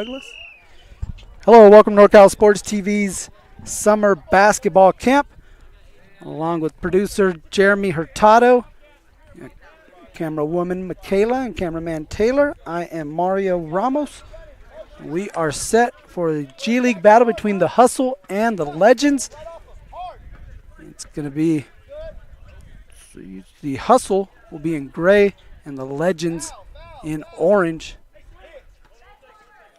Douglas. Hello, welcome to NorCal Sports TV's Summer Basketball Camp, along with producer Jeremy Hurtado, camera woman Michaela, and cameraman Taylor. I am Mario Ramos. We are set for the G League battle between the Hustle and the Legends. It's going to be, the Hustle will be in gray and the Legends in orange.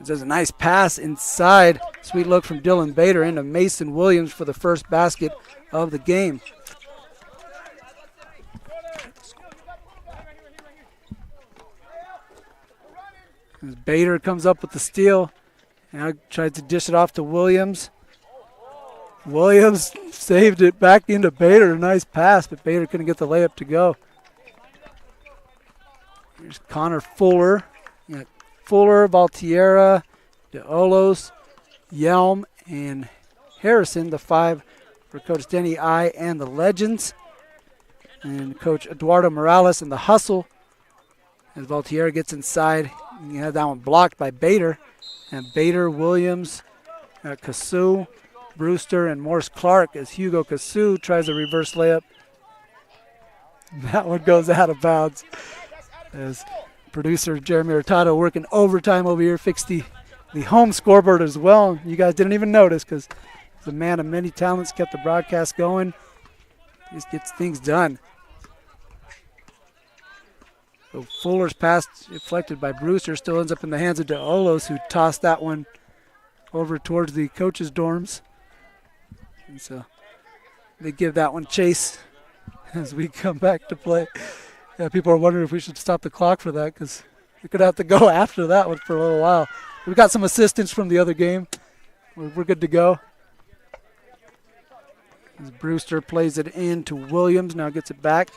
There's a nice pass inside. Sweet look from Dylan Bader into Mason Williams for the first basket of the game. As Bader comes up with the steal. Now tries to dish it off to Williams. Williams saved it back into Bader. A nice pass, but Bader couldn't get the layup to go. Here's Connor Fuller. Fuller, Valtierra, DeOlos, Yelm, and Harrison, the five for Coach Denny I and the Legends. And Coach Eduardo Morales and the Hustle. As Valtierra gets inside, you have that one blocked by Bader. And Bader, Williams, Cassou, Brewster, and Morris Clark as Hugo Cassou tries a reverse layup. That one goes out of bounds. As producer Jeremy Hurtado working overtime over here, fixed the home scoreboard as well. You guys didn't even notice because he's a man of many talents, kept the broadcast going. Just gets things done. So Fuller's pass deflected by Brewster, still ends up in the hands of DeOlos, who tossed that one over towards the coaches' dorms. And so they give that one chase as we come back to play. Yeah, people are wondering if we should stop the clock for that because we could have to go after that one for a little while. We've got some assistance from the other game. We're good to go. As Brewster plays it in to Williams, now gets it back.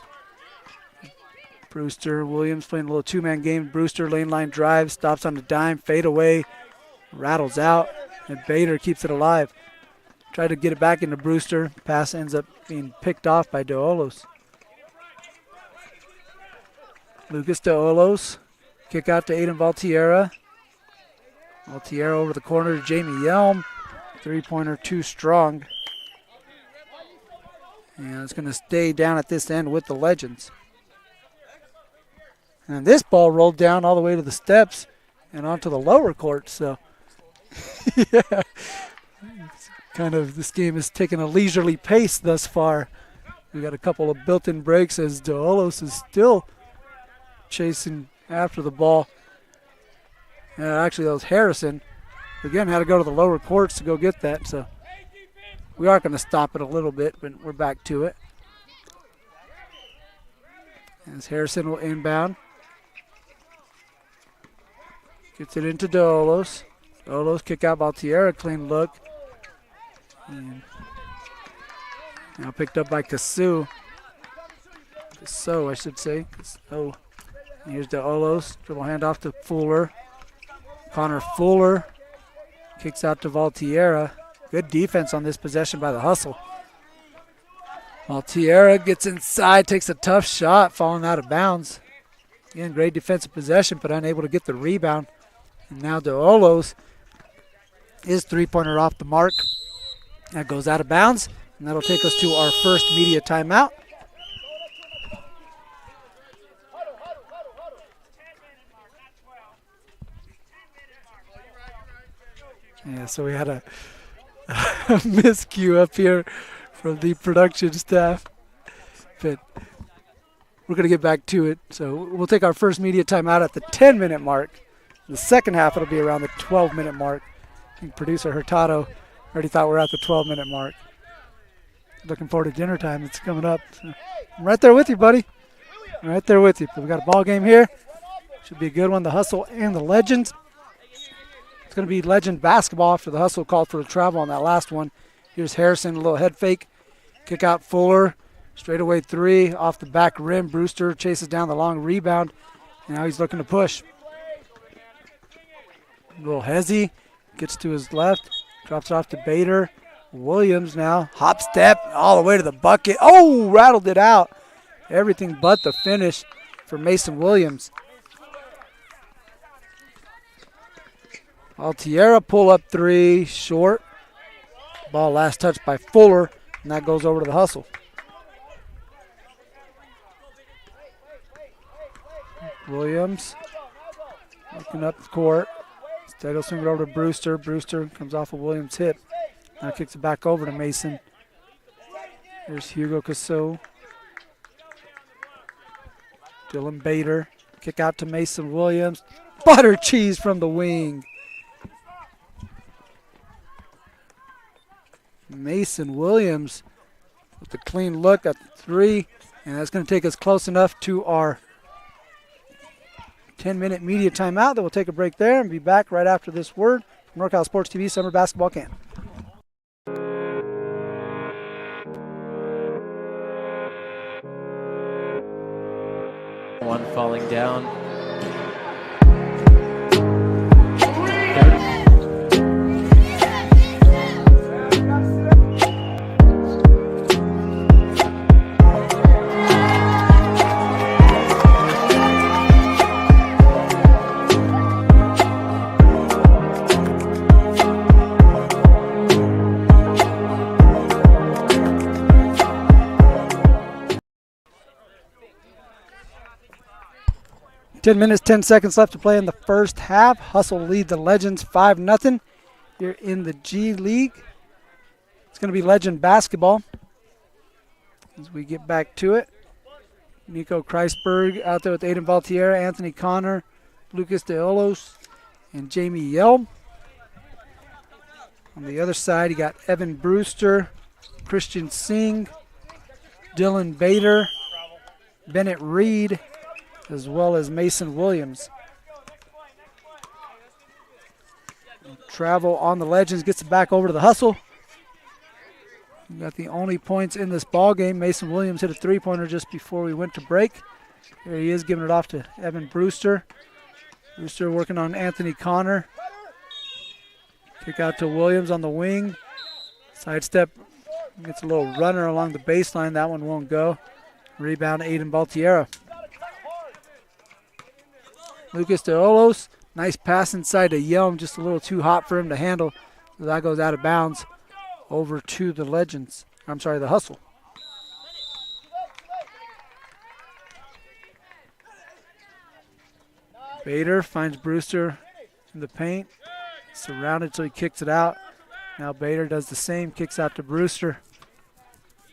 Brewster, Williams playing a little two-man game. Brewster lane line drive, stops on the dime, fade away, rattles out, and Bader keeps it alive. Tried to get it back into Brewster. Pass ends up being picked off by DeOlos. Lucas DeOlos, kick out to Aiden Valtierra. Valtierra over the corner to Jamie Yelm. Three-pointer too strong. And it's going to stay down at this end with the Legends. And this ball rolled down all the way to the steps and onto the lower court. So, yeah, this game is taking a leisurely pace thus far. We got a couple of built-in breaks as DeOlos is still chasing after the ball. Actually, that was Harrison. Again, had to go to the lower courts to go get that. So we are going to stop it a little bit, but we're back to it. As Harrison will inbound. Gets it into DeOlos. DeOlos kick out Valtierra, clean look. And now picked up by Cassou. Cassou, I should say. Cassou. Here's DeOlos. Dribble handoff to Fuller. Connor Fuller kicks out to Valtierra. Good defense on this possession by the Hustle. Valtierra gets inside, takes a tough shot, falling out of bounds. Again, great defensive possession, but unable to get the rebound. And now DeOlos, his three-pointer off the mark. That goes out of bounds, and that'll take us to our first media timeout. Yeah, so we had a miscue up here from the production staff. But we're going to get back to it. So we'll take our first media timeout at the 10-minute mark. In the second half, it'll be around the 12-minute mark. I think producer Hurtado already thought we're at the 12-minute mark. Looking forward to dinner time. It's coming up. So I'm right there with you, buddy. I'm right there with you. But we got a ball game here. Should be a good one. The Hustle and the Legends. It's going to be Legend basketball after the Hustle called for a travel on that last one. Here's Harrison, a little head fake. Kick out Fuller. Straightaway three off the back rim. Brewster chases down the long rebound. And now he's looking to push. A little hezzy. Gets to his left. Drops it off to Bader. Williams now. Hop step all the way to the bucket. Oh, rattled it out. Everything but the finish for Mason Williams. Altiera pull up three, short. Ball last touch by Fuller, and that goes over to the hustle. Williams looking up the court. Instead he'll swing it over to Brewster. Brewster comes off of Williams' hip. Now kicks it back over to Mason. Here's Hugo Casso. Dylan Bader. Kick out to Mason Williams. Butter cheese from the wing. Mason Williams with a clean look at the three. And that's going to take us close enough to our 10-minute media timeout that we'll take a break there and be back right after this word from NorCal Sports TV Summer Basketball Camp. One falling down. 10 minutes, 10 seconds left to play in the first half. Hustle lead the Legends 5-0 here in the G League. It's going to be Legend basketball as we get back to it. Nico Kreisberg out there with Aiden Valtiera, Anthony Connor, Lucas DeOlos, and Jamie Yelm. On the other side, you got Evan Brewster, Christian Singh, Dylan Bader, Bennett Reed, as well as Mason Williams. Travel on the Legends, gets it back over to the Hustle. We got the only points in this ball game. Mason Williams hit a three-pointer just before we went to break. There he is, giving it off to Evan Brewster. Brewster working on Anthony Connor. Kick out to Williams on the wing. Sidestep, gets a little runner along the baseline. That one won't go. Rebound, Aiden Baltiera. Lucas DeOlos, nice pass inside to Yelm, just a little too hot for him to handle. So that goes out of bounds over to the Legends. I'm sorry, the Hustle. Bader finds Brewster in the paint. Surrounded so he kicks it out. Now Bader does the same, kicks out to Brewster.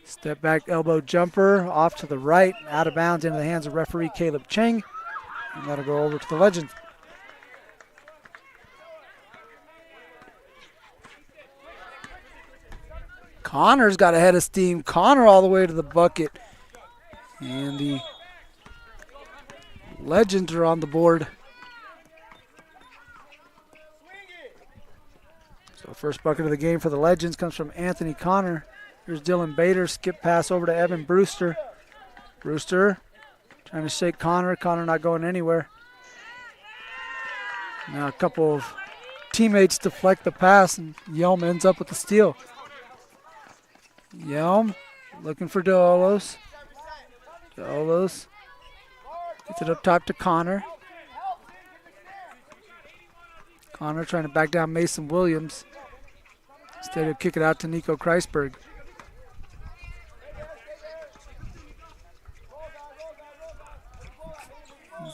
Step back elbow jumper off to the right, out of bounds into the hands of referee Caleb Cheng. And that'll go over to the Legends. Connor's got a head of steam. Connor all the way to the bucket. And the Legends are on the board. So first bucket of the game for the Legends comes from Anthony Connor. Here's Dylan Bader. Skip pass over to Evan Brewster. Brewster trying to shake Connor. Connor not going anywhere. Now a couple of teammates deflect the pass, and Yelm ends up with the steal. Yelm looking for DeOlos. DeOlos gets it up top to Connor. Connor trying to back down Mason Williams. Instead he'll kick it out to Nico Kreisberg.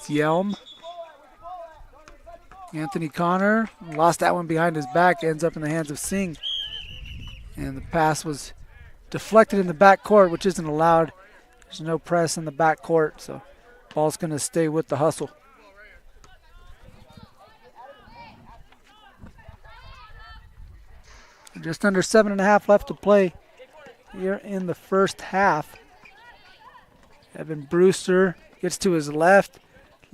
Yelm. Anthony Connor lost that one behind his back, ends up in the hands of Singh. And the pass was deflected in the backcourt, which isn't allowed. There's no press in the backcourt, so ball's going to stay with the Hustle. Just under 7.5 left to play here in the first half. Evan Brewster gets to his left.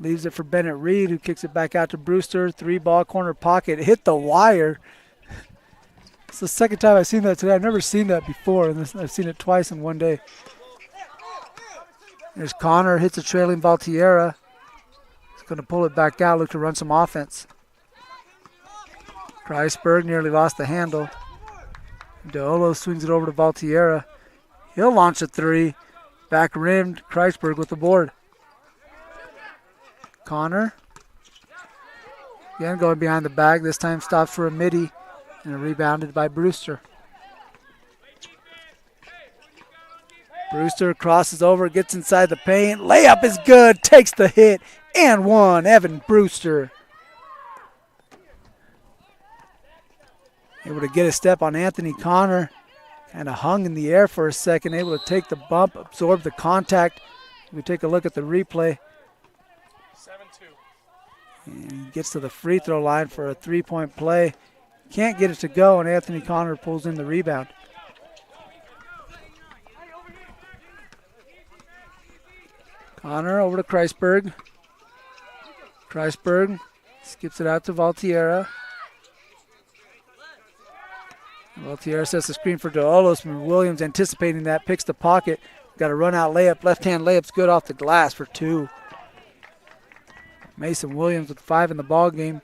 Leaves it for Bennett Reed, who kicks it back out to Brewster. 3-ball corner pocket. Hit the wire. It's the second time I've seen that today. I've never seen that before, and I've seen it twice in one day. There's Connor. Hits a trailing Valtiera. He's going to pull it back out. Look to run some offense. Kreisberg nearly lost the handle. DeOlo swings it over to Valtiera. He'll launch a three. Back rimmed. Kreisberg with the board. Connor Again, going behind the bag. This time stops for a midi and rebounded by Brewster. Brewster crosses over, gets inside the paint. Layup is good, takes the hit, and one. Evan Brewster. Able to get a step on Anthony Connor. Kind of hung in the air for a second, able to take the bump, absorb the contact. We take a look at the replay. 7-2. And he gets to the free throw line for a three-point play. Can't get it to go, and Anthony Connor pulls in the rebound. Connor over to Kreisberg. Kreisberg skips it out to Valtierra. Valtierra sets the screen for Deolos. Williams anticipating that, picks the pocket. Got a run-out layup. Left-hand layup's good off the glass for two. Mason Williams with 5 in the ball game,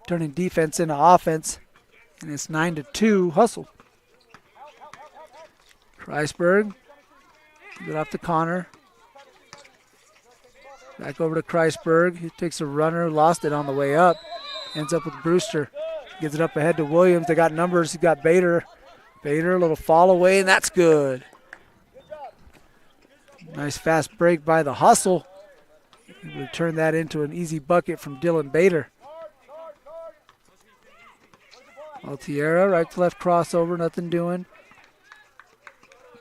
turning defense into offense. And it's 9-2 Hustle. Kreisberg. Get off to Connor. Back over to Kreisberg. He takes a runner, lost it on the way up. Ends up with Brewster. Gives it up ahead to Williams. They got numbers. He got Bader. Bader, a little fall away, and that's good. Nice fast break by the Hustle. Able to turn that into an easy bucket from Dylan Bader. Altiera, right to left crossover, nothing doing.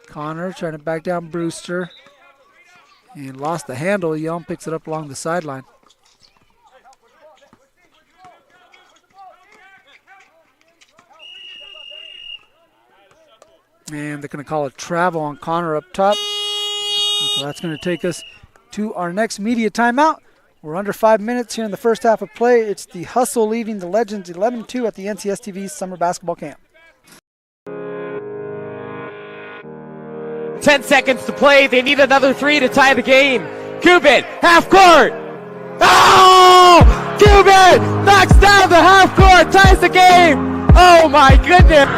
Connor trying to back down Brewster. And lost the handle. Young picks it up along the sideline. And they're going to call a travel on Connor up top. So that's going to take us to our next media timeout. We're under 5 minutes here in the first half of play. It's the Hustle leading the Legends 11-2 at the NCSTV Summer Basketball Camp. 10 seconds to play. They need another 3 to tie the game. Cuban, half court. Oh! Cuban knocks down the half court, ties the game. Oh my goodness.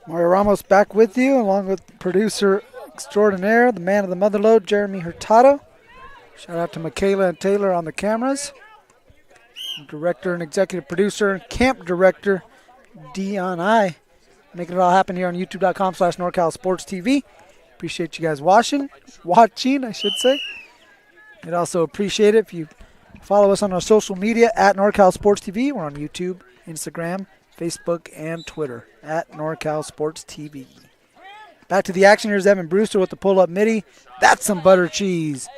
Mario Ramos back with you, along with producer extraordinaire, the man of the motherlode, Jeremy Hurtado. Shout out to Michaela and Taylor on the cameras. Director and executive producer, camp director, Dion I. Making it all happen here on youtube.com/NorCal Sports TV. Appreciate you guys watching, I should say. I'd also appreciate it if you follow us on our social media at NorCal Sports TV. We're on YouTube, Instagram, Facebook, and Twitter at NorCal Sports TV. Back to the action. Here's Evan Brewster with the pull-up midi. That's some butter cheese.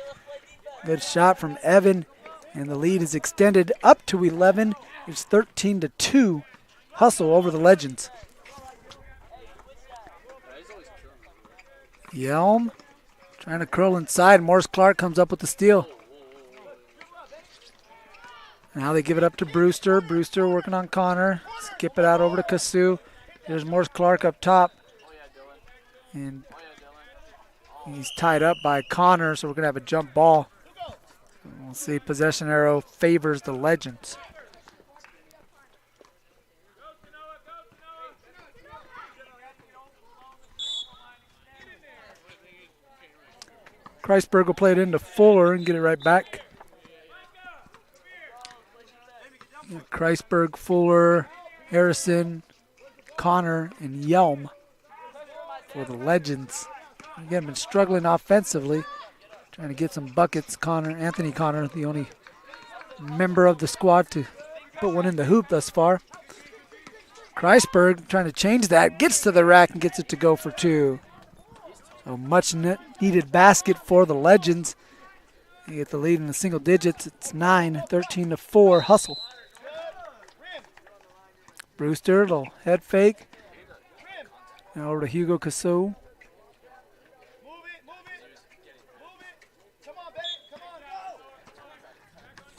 Good shot from Evan, and the lead is extended up to 11. It's 13-2. Hustle over the Legends. Yelm trying to curl inside. Morris Clark comes up with the steal. Now they give it up to Brewster. Brewster working on Connor. Skip it out over to Kasu. There's Morris Clark up top. And he's tied up by Connor, so we're going to have a jump ball. We'll see possession arrow favors the Legends. Kreisberg will play it into Fuller and get it right back. Kreisberg, Fuller, Harrison, Connor, and Yelm for the Legends. Again, been struggling offensively, trying to get some buckets. Anthony Connor, the only member of the squad to put one in the hoop thus far. Kreisberg trying to change that, gets to the rack and gets it to go for two. So much needed basket for the Legends. They get the lead in the single digits. It's 13-4 Hustle. Brewster, little head fake. Now over to Hugo Casso.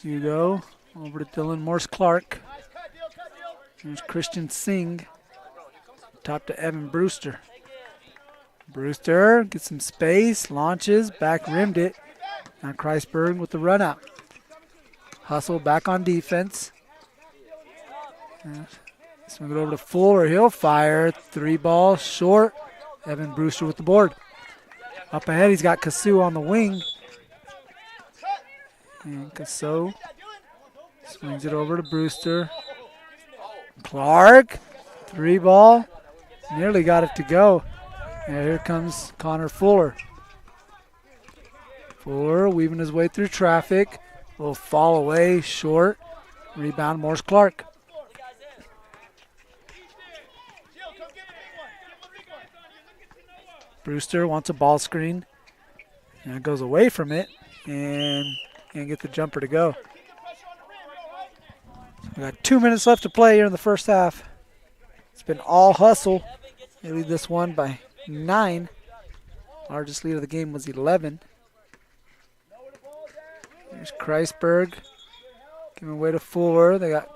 Hugo over to Dylan Morse Clark. There's Christian Singh. Top to Evan Brewster. Brewster gets some space, launches, back rimmed it. Now Kreisberg with the run out. Hustle back on defense. Swing it over to Fuller. He'll fire. 3-ball short. Evan Brewster with the board. Up ahead, he's got Kasu on the wing. And Kasu swings it over to Brewster. Clark. 3-ball. Nearly got it to go. And here comes Connor Fuller. Fuller weaving his way through traffic. A little fall away, short. Rebound, Morris Clark. Brewster wants a ball screen. And goes away from it and can't get the jumper to go. We got 2 minutes left to play here in the first half. It's been all hustle. They lead this one by 9. Largest lead of the game was 11. There's Kreisberg giving way to Fuller. They got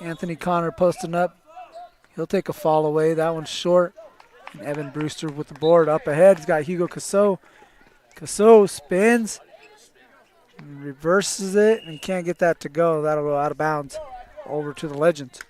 Anthony Connor posting up. He'll take a fall away. That one's short. And Evan Brewster with the board up ahead. He's got Hugo Casso. Casso spins, and reverses it, and can't get that to go. That'll go out of bounds over to the Legends.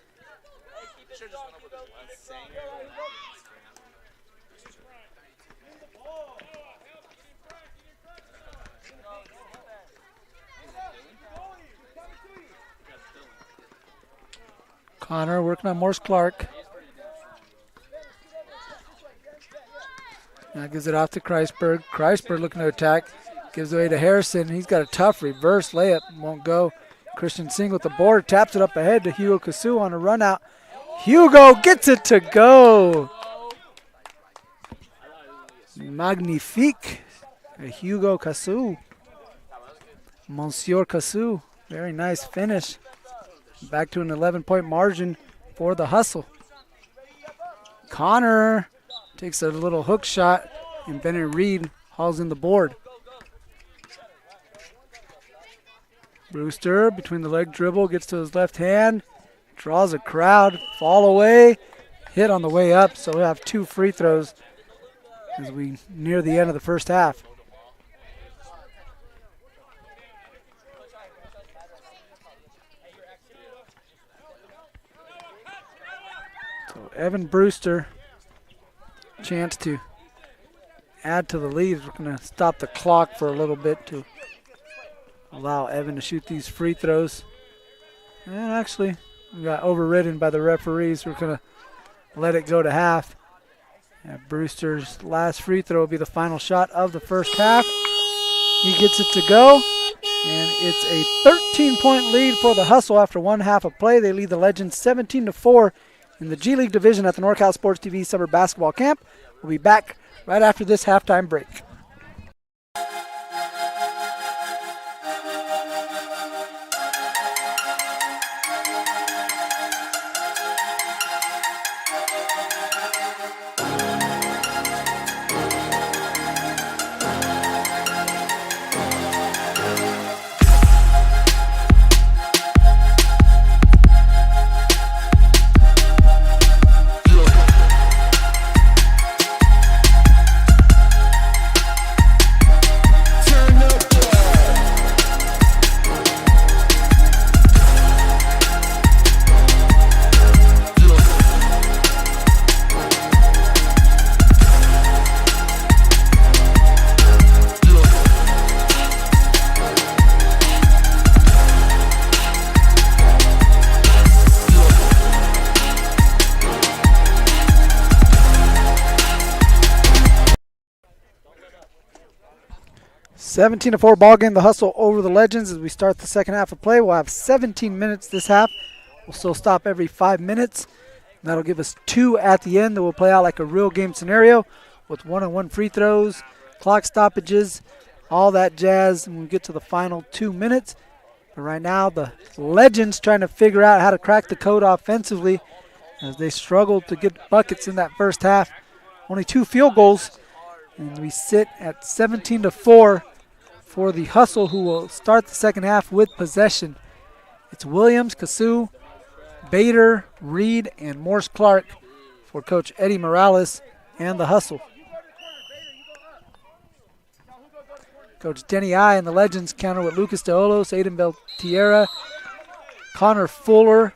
Connor working on Morris Clark. Now gives it off to Kreisberg. Kreisberg looking to attack. Gives away to Harrison. He's got a tough reverse layup. Won't go. Christian Singh with the board. Taps it up ahead to Hugo Casu on a run out. Hugo gets it to go. Magnifique. Hugo Casu. Monsieur Casu. Very nice finish. Back to an 11-point margin for the hustle. Connor takes a little hook shot, and Bennett Reed hauls in the board. Brewster between the leg dribble, gets to his left hand, draws a crowd, fall away, hit on the way up, so we'll have 2 free throws as we near the end of the first half. So Evan Brewster, chance to add to the lead. We're going to stop the clock for a little bit to allow Evan to shoot these free throws. And actually, we got overridden by the referees. We're going to let it go to half. And Brewster's last free throw will be the final shot of the first half. He gets it to go. And it's a 13-point lead for the Hustle after 1 half of play. They lead the Legends 17-4 in the G League division at the NorCal Sports TV Summer Basketball Camp. We'll be back right after this halftime break. (17-4) ball game. The Hustle over the Legends as we start the second half of play. We'll have 17 minutes this half. We'll still stop every 5 minutes. That'll give us 2 at the end that will play out like a real game scenario with one-on-one free throws, clock stoppages, all that jazz when we get to the final 2 minutes. But right now, the Legends trying to figure out how to crack the code offensively as they struggled to get buckets in that first half. Only 2 field goals, and we sit at 17-4 for the Hustle, who will start the second half with possession. It's Williams, Casu, Bader, Reed, and Morse Clark for Coach Eddie Morales and the Hustle. Coach Denny I and the Legends counter with Lucas DeOlos, Aiden Beltierra, Connor Fuller,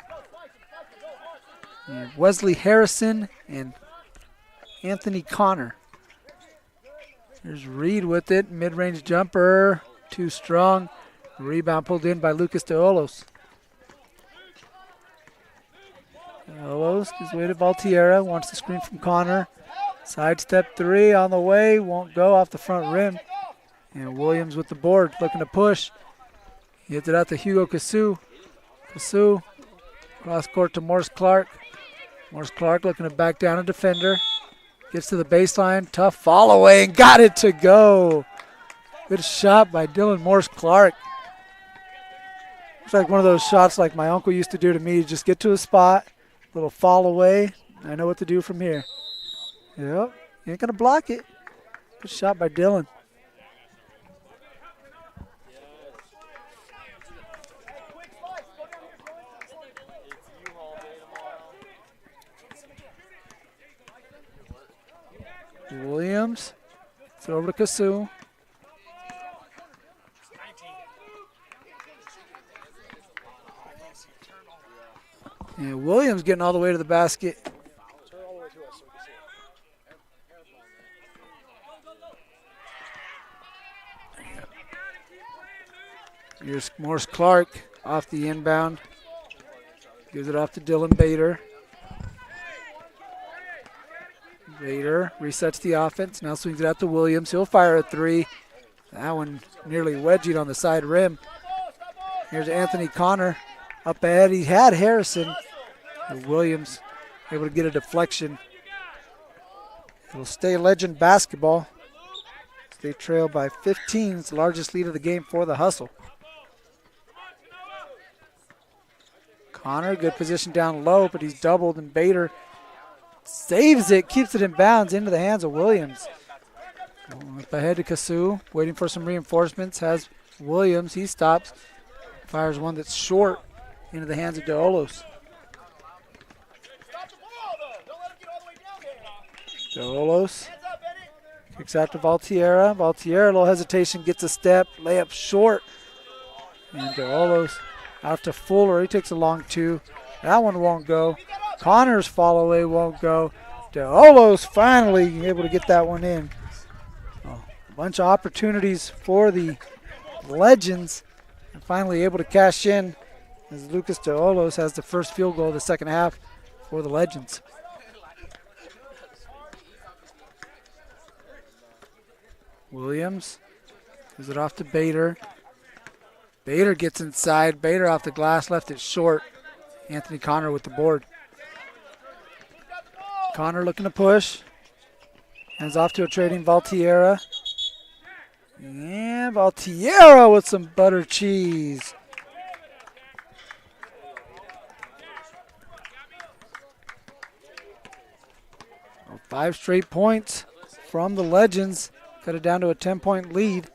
and Wesley Harrison, and Anthony Connor. There's Reed with it. Mid-range jumper. Too strong. Rebound pulled in by Lucas DeOlos. DeOlos gives way to Valtierra. Wants the screen from Connor. Sidestep three on the way. Won't go off the front rim. And Williams with the board. Looking to push. He hits it out to Hugo Casu. Casu. Cross court to Morris Clark. Morris Clark looking to back down a defender. Gets to the baseline. Tough fall away and got it to go. Good shot by Dylan Morris Clark. It's like one of those shots like my uncle used to do to me. Just get to a spot, little fall away. I know what to do from here. Yep, you ain't going to block it. Good shot by Dylan. Williams. It's over to Casu. And Williams getting all the way to the basket. Here's Morris Clark off the inbound. Gives it off to Dylan Bader. Bader resets the offense. Now swings it out to Williams. He'll fire a three. That one nearly wedged on the side rim. Here's Anthony Connor up ahead. He had Harrison. And Williams able to get a deflection. It'll stay Legend basketball. They trail by 15. It's the largest lead of the game for the Hustle. Connor, good position down low, but he's doubled, and Bader saves it, keeps it in bounds into the hands of Williams. Up ahead to Casu, waiting for some reinforcements. Has Williams, he stops. Fires one that's short into the hands of DeOlos. DeOlos kicks out to Valtierra. Valtierra, a little hesitation, gets a step, layup short. And DeOlos out to Fuller. He takes a long two. That one won't go. Connor's fall away won't go. DeOlos finally able to get that one in. A bunch of opportunities for the Legends, and finally able to cash in as Lucas DeOlos has the first field goal of the second half for the Legends. Williams gives it off to Bader. Bader gets inside. Bader off the glass, left it short. Anthony Connor with the board. Connor looking to push. Hands off to a trading Valtierra. And Valtierra with some butter cheese. Well, 5 straight points from the Legends. Cut it down to a 10-point lead.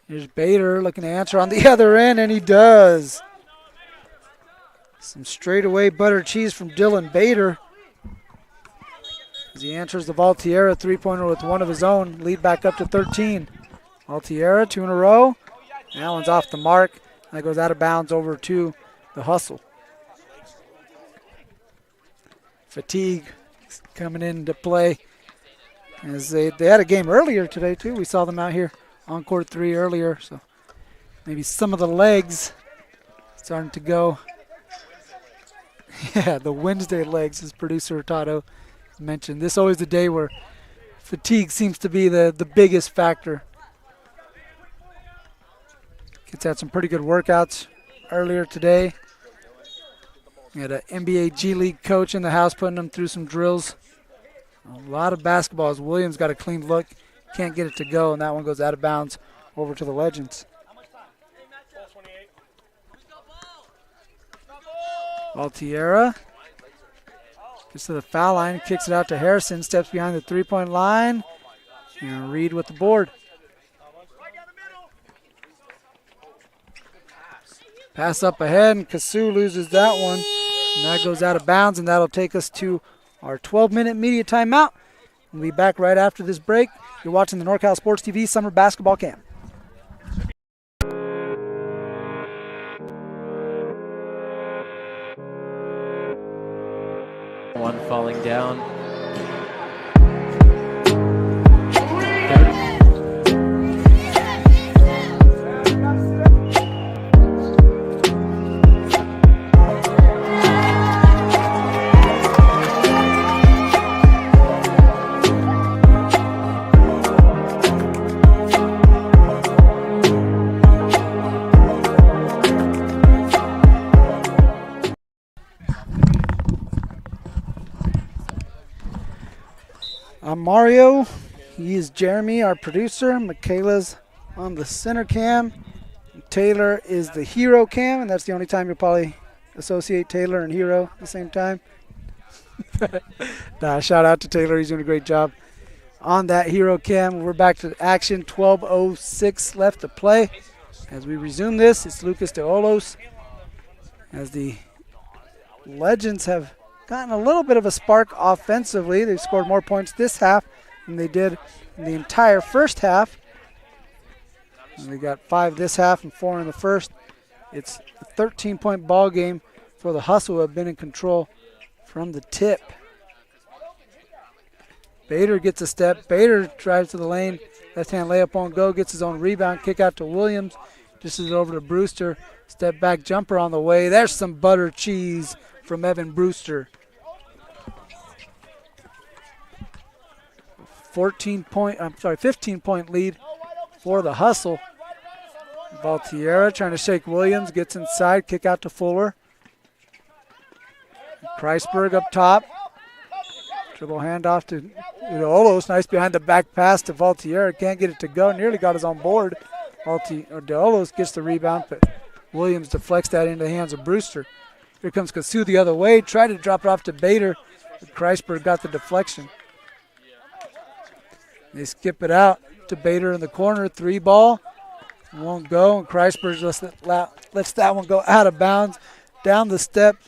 Here's Bader looking to answer on the other end, and he does. Some straightaway butter cheese from Dylan Bader. As he answers the Valtierra three-pointer with one of his own. Lead back up to 13. Valtierra, 2 in a row. That one's off the mark. That goes out of bounds over to the Hustle. Fatigue coming into play. As they had a game earlier today, too. We saw them out here on court 3 earlier. So maybe some of the legs starting to go. Yeah, the Wednesday legs, as producer Tato mentioned. This is always the day where fatigue seems to be the biggest factor. Kids had some pretty good workouts earlier today. We had an NBA G League coach in the house putting them through some drills. A lot of basketball as Williams got a clean look. Can't get it to go, and that one goes out of bounds over to the Legends. Valtierra gets to the foul line, kicks it out to Harrison, steps behind the three-point line, and Reed with the board. Pass up ahead, and Casu loses that one. And that goes out of bounds, and that'll take us to our 12-minute media timeout. We'll be back right after this break. You're watching the NorCal Sports TV Summer Basketball Camp. falling down. I'm Mario. He is Jeremy, our producer. Michaela's on the center cam. Taylor is the hero cam, and that's the only time you'll probably associate Taylor and hero at the same time. Shout out to Taylor. He's doing a great job on that hero cam. We're back to action. 12:06 left to play. As we resume this, it's Lucas de Olos. As the Legends have gotten a little bit of a spark offensively. They've scored more points this half than they did in the entire first half. And they got 5 this half and 4 in the first. It's a 13-point ball game for the Hustle, who have been in control from the tip. Bader gets a step. Bader drives to the lane. Left-hand layup won't go. Gets his own rebound. Kick out to Williams. Just is over to Brewster. Step back jumper on the way. There's some butter cheese from Evan Brewster. 15-point lead for the Hustle. Valtierra trying to shake Williams, gets inside, kick out to Fuller. Kreisberg up top. Dribble handoff to Olos. Nice behind the back pass to Valtierra. Can't get it to go. Nearly got his own board. Olos gets the rebound, but Williams deflects that into the hands of Brewster. Here comes Kasu the other way. Tried to drop it off to Bader, but Kreisberg got the deflection. They skip it out to Bader in the corner. 3 ball. Won't go, and Kreisberg lets that one go out of bounds. Down the steps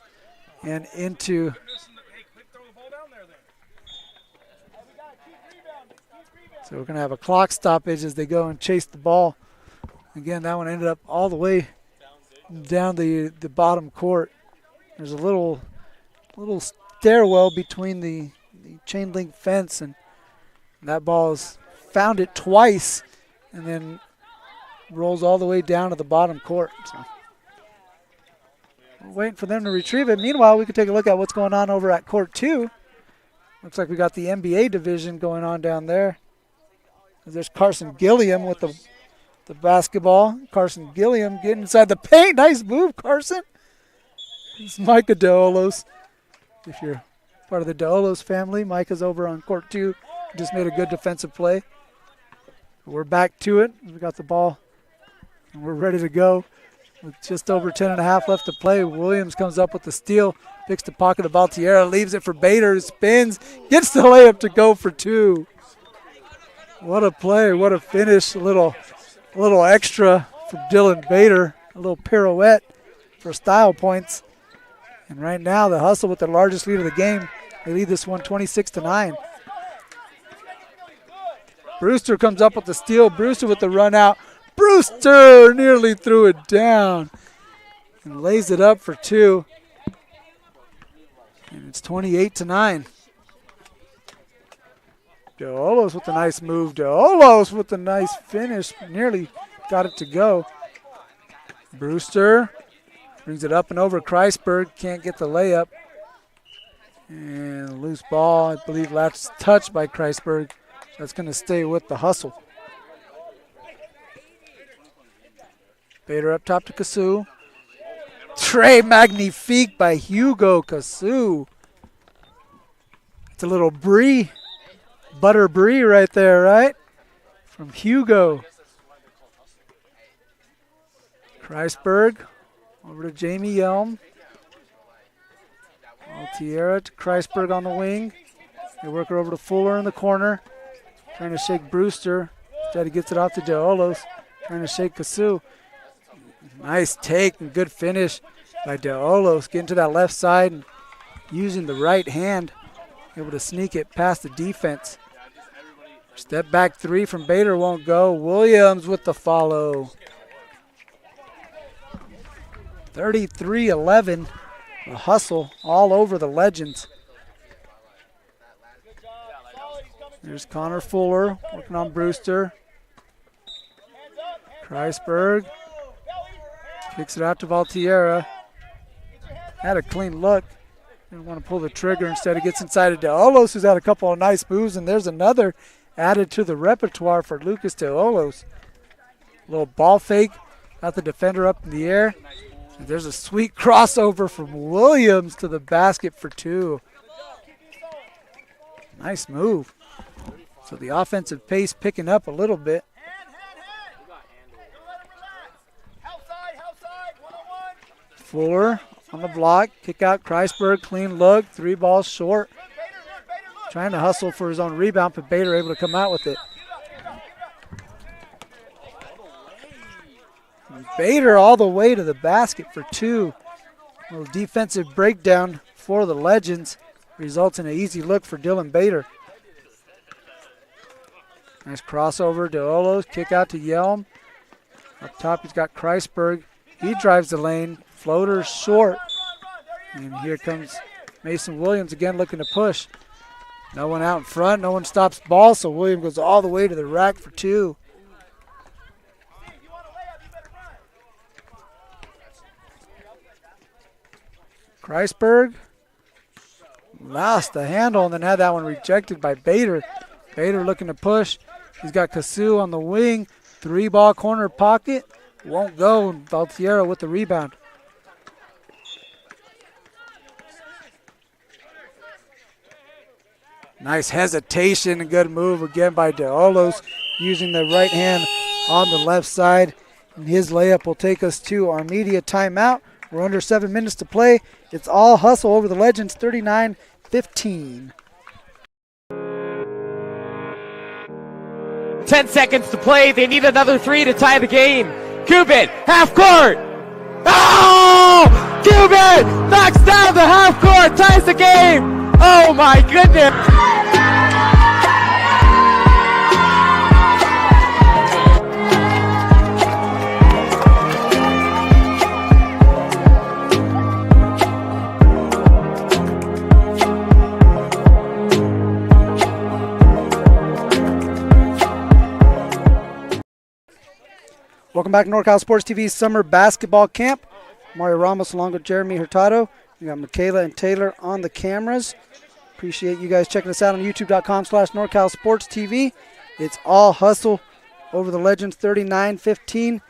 and into. So we're going to have a clock stoppage as they go and chase the ball. Again, that one ended up all the way down the bottom court. There's a little stairwell between the chain link fence, and that ball has found it twice and then rolls all the way down to the bottom court. So we're waiting for them to retrieve it. Meanwhile, we can take a look at what's going on over at court 2. Looks like we got the NBA division going on down there. There's Carson Gilliam with the basketball. Carson Gilliam getting inside the paint. Nice move, Carson. It's Micah DeOlos. If you're part of the DeOlos family, Micah's over on court 2. Just made a good defensive play. We're back to it. We got the ball, and we're ready to go. With just over 10.5 left to play, Williams comes up with the steal, picks the pocket of Valtierra, leaves it for Bader, spins, gets the layup to go for 2. What a play, what a finish. A little extra for Dylan Bader, a little pirouette for style points. And right now, the Hustle with the largest lead of the game. They lead this one 26-9. Brewster comes up with the steal. Brewster with the run out. Brewster nearly threw it down and lays it up for 2. And it's 28-9. DeOlos with a nice move. DeOlos with a nice finish. Nearly got it to go. Brewster brings it up and over. Kreisberg can't get the layup. And loose ball, I believe last touched by Kreisberg. That's going to stay with the Hustle. Bader up top to Kasu. Très magnifique by Hugo Kasu. It's a little brie, butter brie right there, right? From Hugo. Kreisberg over to Jamie Yelm. Altiera to Kreisberg on the wing. They work her over to Fuller in the corner. Trying to shake Brewster. Instead he gets it off to DeOlos. Trying to shake Kasu. Nice take and good finish by DeOlos. Getting to that left side and using the right hand. Able to sneak it past the defense. Step back 3 from Bader won't go. Williams with the follow. 33-11. The Hustle all over the Legends. There's Connor Fuller working on Brewster. Kreisberg kicks it out to Valtierra. Had a clean look. Didn't want to pull the trigger. Instead, it gets inside of Deolos, who's had a couple of nice moves, and there's another added to the repertoire for Lucas Deolos. Little ball fake, got the defender up in the air. And there's a sweet crossover from Williams to the basket for two. Nice move. So the offensive pace picking up a little bit. Fuller on the block, kick out Kreisberg, clean look, 3 balls short. Trying to hustle for his own rebound, but Bader able to come out with it. And Bader all the way to the basket for two. A little defensive breakdown for the Legends results in an easy look for Dylan Bader. Nice crossover, Deolos, kick out to Yelm. Up top he's got Kreisberg. He drives the lane, floater short. And here comes Mason Williams again looking to push. No one out in front, no one stops ball, so Williams goes all the way to the rack for two. Kreisberg lost the handle and then had that one rejected by Bader. Bader looking to push. He's got Kasu on the wing. 3-ball corner pocket. Won't go. Valtierra with the rebound. Nice hesitation and good move again by Deolos, using the right hand on the left side. And his layup will take us to our media timeout. We're under 7 minutes to play. It's all hustle over the Legends, 39-15. 10 seconds to play. They need another 3 to tie the game. Cuban, half court. Oh! Cuban knocks down the half court, ties the game. Oh my goodness. Welcome back to NorCal Sports TV's Summer Basketball Camp. Mario Ramos along with Jeremy Hurtado. We got Michaela and Taylor on the cameras. Appreciate you guys checking us out on youtube.com/NorCal Sports TV. It's all hustle over the Legends, 39-15.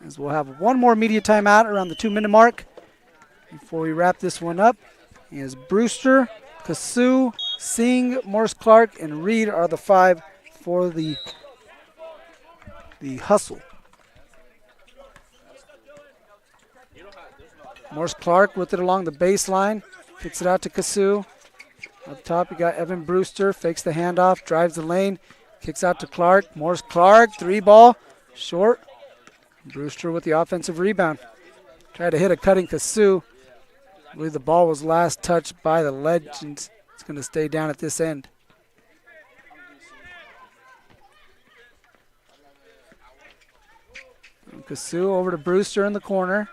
As we'll have one more media timeout around the 2-minute mark. Before we wrap this one up, is Brewster, Kasu, Singh, Morris Clark, and Reed are the 5 for the hustle. Morris Clark with it along the baseline. Kicks it out to Kasu. Up top, you got Evan Brewster. Fakes the handoff, drives the lane. Kicks out to Clark. Morris Clark, 3-ball. Short. Brewster with the offensive rebound. Tried to hit a cutting Kasu. I believe the ball was last touched by the Legends. It's going to stay down at this end. Kasu over to Brewster in the corner.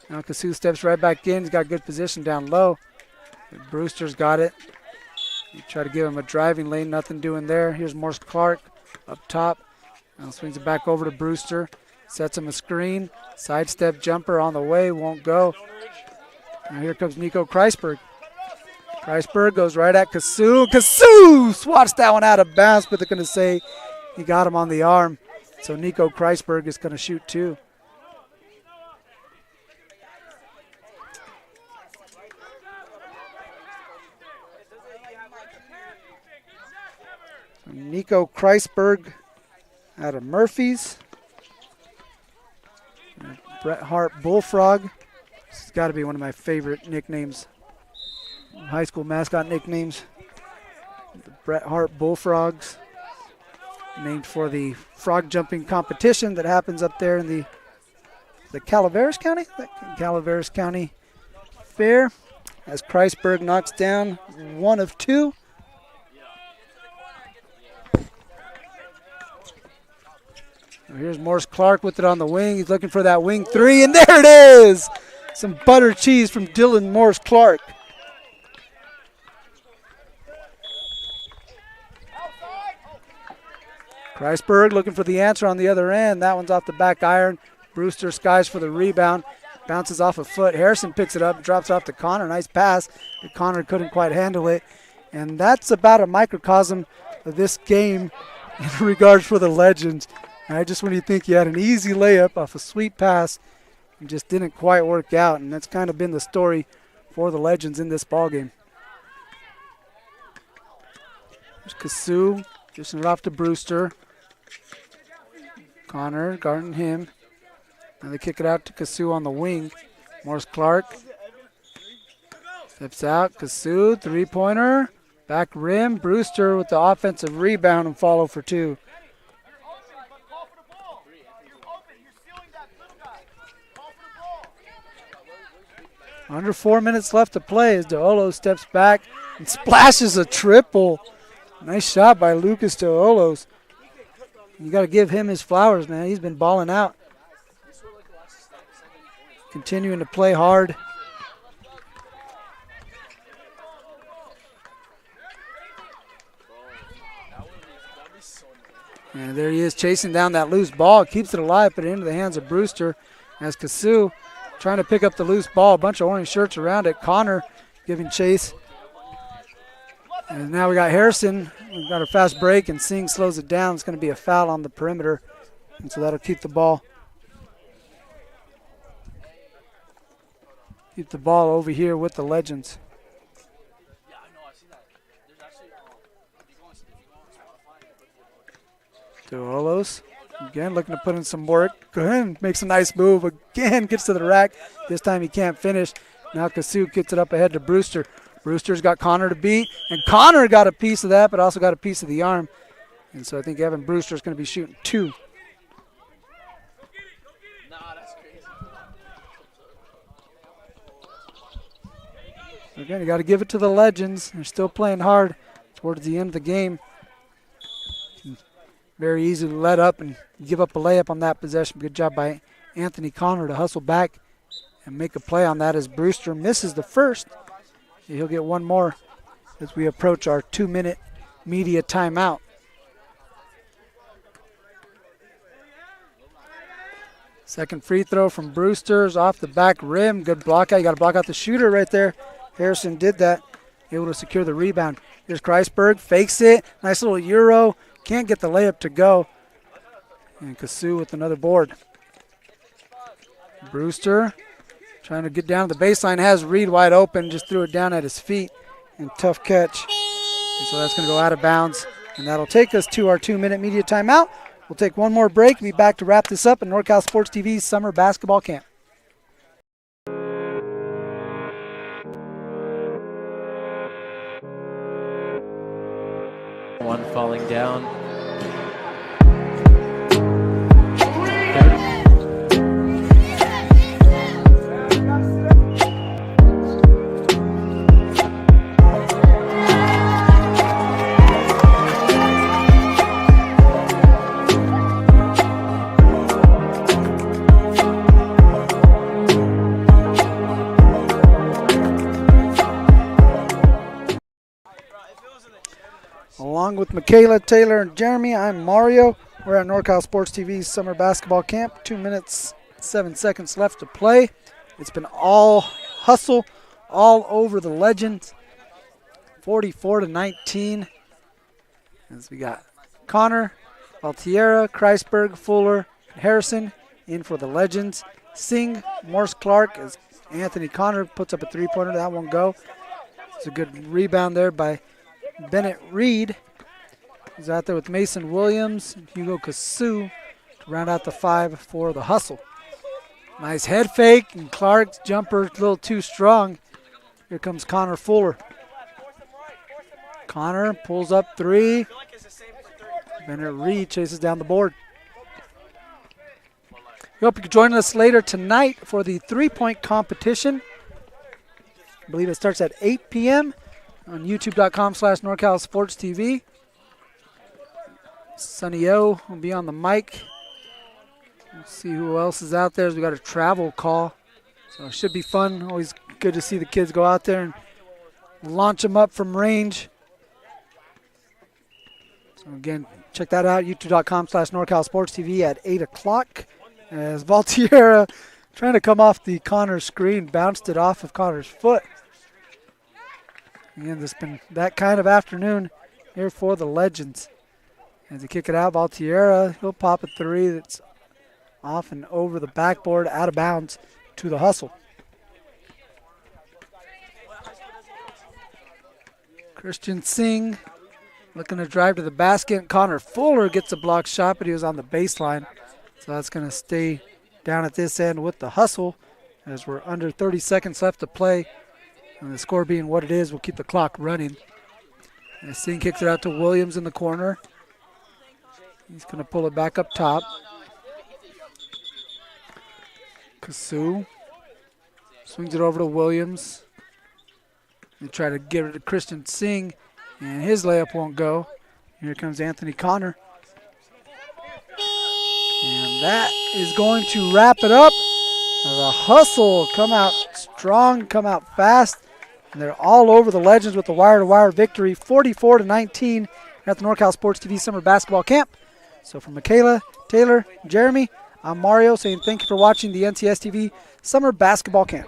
Now Kasu steps right back in. He's got good position down low. But Brewster's got it. You try to give him a driving lane. Nothing doing there. Here's Morris Clark up top. Now swings it back over to Brewster. Sets him a screen. Sidestep jumper on the way. Won't go. Now here comes Nico Kreisberg. Kreisberg goes right at Kasu. Kasu swats that one out of bounds, but they're going to say he got him on the arm. So Nico Kreisberg is going to shoot two. So Nico Kreisberg out of Murphy's. Bret Hart Bullfrog. This has got to be one of my favorite nicknames. High school mascot nicknames. The Bret Hart Bullfrogs. Named for the frog jumping competition that happens up there in the Calaveras County? Calaveras County Fair. As Kreisberg knocks down 1 of 2. So here's Morris Clark with it on the wing. He's looking for that wing 3, and there it is! Some butter cheese from Dylan Morris Clark. Kreisberg looking for the answer on the other end. That one's off the back iron. Brewster skies for the rebound. Bounces off a foot. Harrison picks it up, drops it off to Connor. Nice pass, but Connor couldn't quite handle it. And that's about a microcosm of this game in regards for the Legends. Just when you think you had an easy layup off a sweet pass, it just didn't quite work out. And that's kind of been the story for the Legends in this ballgame. There's Kasu, dishing it off to Brewster. Connor guarding him. Now they kick it out to Kasu on the wing. Morris Clark steps out. Kasu, three-pointer. Back rim. Brewster with the offensive rebound and follow for two. Under 4 minutes left to play as DeOlo steps back and splashes a triple. Nice shot by Lucas DeOlos. You got to give him his flowers, man. He's been balling out. Continuing to play hard. And there he is chasing down that loose ball. Keeps it alive, put it into the hands of Brewster as Kasu trying to pick up the loose ball. A bunch of orange shirts around it. Connor giving chase. And now we got Harrison. We've got a fast break, and Singh slows it down. It's going to be a foul on the perimeter, and so that'll keep the ball. Keep the ball over here with the Legends. DeOlos again looking to put in some work. Go ahead and makes a nice move. Again gets to the rack. This time he can't finish. Now Kasu gets it up ahead to Brewster. Brewster's got Connor to beat, and Connor got a piece of that, but also got a piece of the arm. And so I think Evan Brewster's going to be shooting two. Again, you got to give it to the Legends. They're still playing hard towards the end of the game. Very easy to let up and give up a layup on that possession. Good job by Anthony Connor to hustle back and make a play on that as Brewster misses the first. He'll get one more as we approach our 2-minute media timeout. Second free throw from Brewster's off the back rim. Good block out. You got to block out the shooter right there. Harrison did that, able to secure the rebound. Here's Kreisberg, fakes it. Nice little Euro. Can't get the layup to go. And Kasu with another board. Brewster trying to get down to the baseline, has Reed wide open, just threw it down at his feet, and tough catch. And so that's going to go out of bounds, and that'll take us to our 2-minute media timeout. We'll take one more break, be back to wrap this up in NorCal Sports TV's Summer Basketball Camp. One falling down. Along with Michaela, Taylor, and Jeremy, I'm Mario. We're at NorCal Sports TV's Summer Basketball Camp. 2 minutes, 7 seconds left to play. It's been all hustle, all over the Legends. 44-19. As we got Connor, Altiera, Kreisberg, Fuller, Harrison in for the Legends. Singh, Morse Clark as Anthony Connor puts up a three-pointer. That won't go. It's a good rebound there by Bennett Reed. He's out there with Mason Williams and Hugo Kasu to round out the five for the hustle. Nice head fake, and Clark's jumper a little too strong. Here comes Connor Fuller. Connor pulls up three. Bennett Reed chases down the board. We hope you can join us later tonight for the three-point competition. I believe it starts at 8 p.m. on youtube.com/NorCal Sports TV. Sonny O will be on the mic. Let's see who else is out there as we got a travel call. So it should be fun. Always good to see the kids go out there and launch them up from range. So Again, check that out, youtube.com/NorCalSportsTV at 8 o'clock. As Valtierra, trying to come off the Connor screen, bounced it off of Connor's foot. Again, this has been that kind of afternoon here for the Legends. As they kick it out, Valtierra, he'll pop a three that's off and over the backboard, out of bounds to the hustle. Christian Singh looking to drive to the basket. Connor Fuller gets a block shot, but he was on the baseline. So that's going to stay down at this end with the hustle as we're under 30 seconds left to play. And the score being what it is, we'll keep the clock running. And Singh kicks it out to Williams in the corner. He's going to pull it back up top. Kasu swings it over to Williams. They try to get it to Christian Singh, and his layup won't go. Here comes Anthony Connor. And that is going to wrap it up. The hustle come out strong, come out fast. And they're all over the Legends with the wire-to-wire victory, 44-19 at the NorCal Sports TV Summer Basketball Camp. So for Michaela, Taylor, Jeremy, I'm Mario saying thank you for watching the NCS TV Summer Basketball Camp.